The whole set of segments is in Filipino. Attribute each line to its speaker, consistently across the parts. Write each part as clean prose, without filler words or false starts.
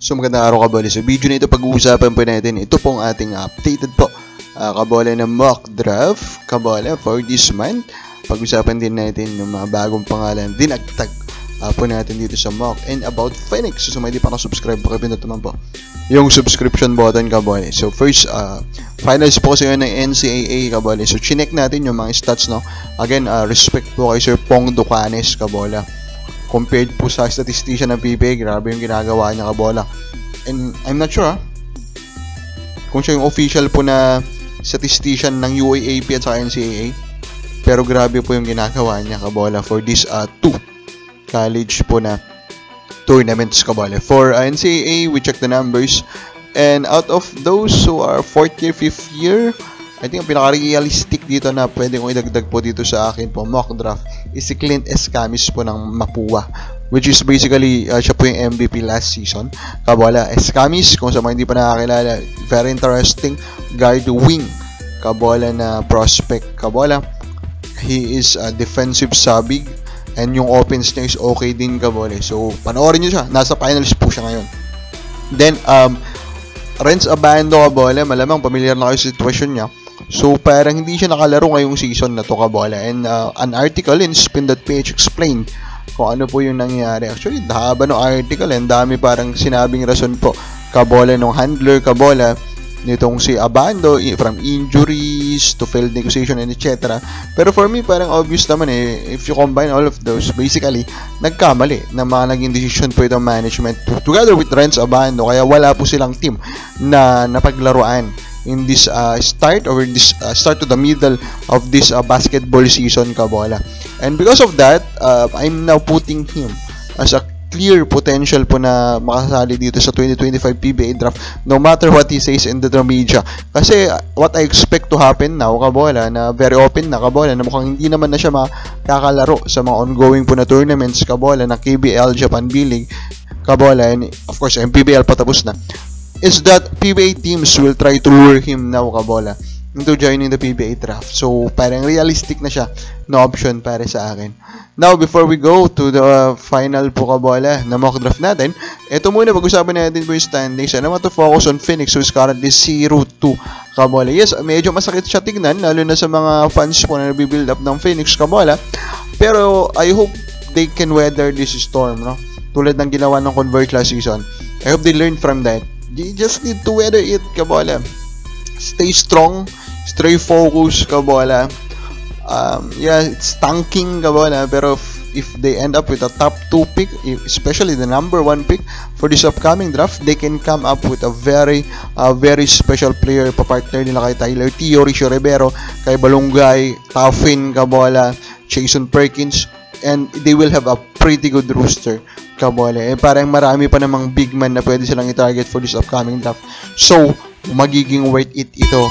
Speaker 1: So magandang araw kabole. Sa video na ito pag-uusapan po natin, ito pong ating updated po kabole na mock draft kabole for this month. Pag-usapan din natin yung mga bagong pangalan dinagtag po natin dito sa mock and about Phoenix. So may di pa nakasubscribe po, kapindot naman po yung subscription button kabole. So first, finals po kasi yun ng NCAA kabole. So chinek natin yung mga stats, no. Again, respect po kay Sir Pong Ducanes kabole. Compared po sa statistician ng PBA, grabe yung ginagawa niya kabola. And I'm not sure kung siya yung official po na statistician ng UAAP at sa NCAA. Pero grabe po yung ginagawa niya kabola for this two college po na tournaments kabola. For NCAA, we check the numbers. And out of those who are 4th year, 5th year, I think ang pinaka-realistic dito na pwede kong idagdag po dito sa akin po mock draft is si Clint Escamis po ng Mapua, which is basically siya po yung MVP last season kabola. Escamis, kung sa mga hindi pa nakakilala, very interesting guard wing kabola na prospect kabola. He is a defensive sabig and yung offense niya is okay din kabola. So panoorin nyo siya, nasa finals po siya ngayon. Then Renz Abando kabola, malamang familiar na kayo sa sitwasyon niya. So, parang hindi siya nakalaro ngayong season na to kabola. And an article in Spin.ph explained kung ano po yung nangyari. Actually, haba ng article, and dami parang sinabing rason po kabola ng handler kabola nitong si Abando, from injuries to failed negotiation and etc. Pero for me, parang obvious naman if you combine all of those, basically, nagkamali na mga naging decision po itong management together with Renz Abando. Kaya wala po silang team na napaglaruan in this start to the middle of this basketball season kabola. And because of that, I'm now putting him as a clear potential po na makasali dito sa 2025 PBA draft, no matter what he says in the media. Kasi what I expect to happen now kabola, na very open na kabola, na mukhang hindi naman na siya makakalaro sa mga ongoing po na tournaments kabola ng KBL, Japan B-League kabola, and of course MPBL patapos na, is that PBA teams will try to lure him now kabola into joining the PBA draft. So parang realistic na siya na option para sa akin. Now, before we go to the final po kabola na mock draft natin, ito muna pag-usapan natin po yung standings. I want to focus on Phoenix, who is currently 0-2 kabola. Yes, medyo masakit siya tignan, lalo na sa mga fans po na nabibuild up ng Phoenix kabola. Pero I hope they can weather this storm, no? Tulad ng ginawa ng Convert last season. I hope they learn from that. You just need to weather it kabola. Stay strong, stay focused kabola. Yeah, it's tanking kabola, pero if they end up with a top 2 pick, especially the number 1 pick for this upcoming draft, they can come up with a very special player, papartner nila kay Tyler Tio, Richo Rivero, kay Balungay, Taffin kabola, Jason Perkins, and they will have a pretty good roster kabola. Parang marami pa namang big man na pwede silang i-target for this upcoming draft. So, magiging worth it ito.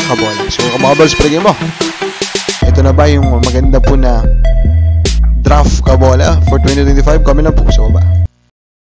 Speaker 1: kabola. So, mga balls, palagay mo. Ito na ba yung maganda po na draft kabola for 2025? Comment lang po sa baba.